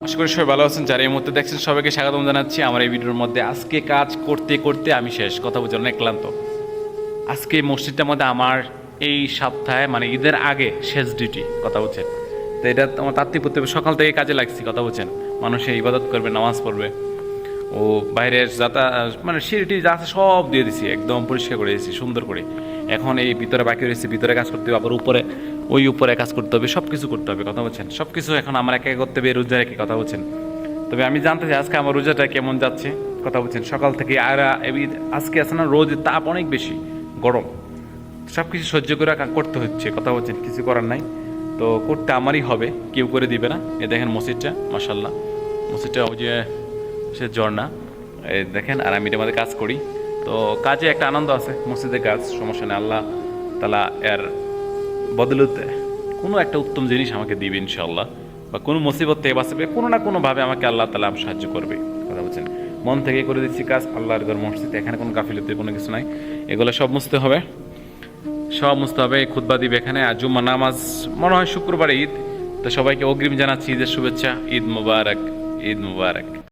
আশা করি সবাই ভালো আছেন। যারা এই মুহূর্তে দেখছেন সবাইকে স্বাগতম জানাচ্ছি আমার এই ভিডিওর মধ্যে। আজকে কাজ করতে করতে আমি শেষ, কথা বলছি অনেক ক্লান্ত। আজকে এই মসজিদটার মধ্যে আমার এই সপ্তাহে মানে ঈদের আগে শেষ ডিউটি, কথা বলছেন। তো এটা আমার তাত্ত্বিক করতে হবে, সকাল থেকে কাজে লাগছি, কথা বলছেন। মানুষে ইবাদত করবে, নামাজ পড়বে, ও বাইরের মানে সিঁড়িটি যা আছে সব দিয়ে দিছি, একদম পরিষ্কার করে দিয়েছি সুন্দর করে। এখন এই ভিতরে বাকি রয়েছে, ভিতরে কাজ করতে হবে, আবার উপরে উপরে কাজ করতে হবে, সব কিছু করতে হবে, কথা বলছেন। সব কিছু এখন আমার একা করতে হবে, রোজা রেখে, কথা বলছেন। তবে আমি জানতে চাই আজকে আমার রোজাটা কেমন যাচ্ছে, কথা বলছেন। সকাল থেকে আর আজকে আছে না, রোদ তাপ অনেক বেশি, গরম, সব কিছু সহ্য করে করতে হচ্ছে, কথা বলছেন। কিছু করার নাই, তো করতে আমারই হবে, কেউ করে দিবে না। এ দেখেন মসজিদটা, মাশাল্লাহ, মসজিদটা ওই যে সে ঝর্ণা, এই দেখেন। আর আমি এটার মধ্যে কাজ করি, তো কাজে একটা আনন্দ আছে, মসজিদের কাজ, সমস্যা নেই। আল্লাহ তালা এর বদলতে কোনো একটা উত্তম জিনিস আমাকে দিবে ইনশাআল্লাহ, বা কোনো মুসিবত থেকে বাঁচাবে, কোনো না কোনোভাবে আমাকে আল্লাহ তালা সাহায্য করবে, কথা বলছেন। মন থেকে করে দিচ্ছি কাজ, আল্লাহর ঘর মসজিদ, এখানে কোনো গাফিলতি কোনো কিছু নাই। এগুলো সব মুছতে হবে, সব মুছতে হবে। খুতবা দিবে এখানে, আর জুম্মা নামাজ মনে হয় শুক্রবারে ঈদ। তো সবাইকে অগ্রিম জানাচ্ছি ঈদের শুভেচ্ছা। ঈদ মুবারক, ঈদ মুবারক।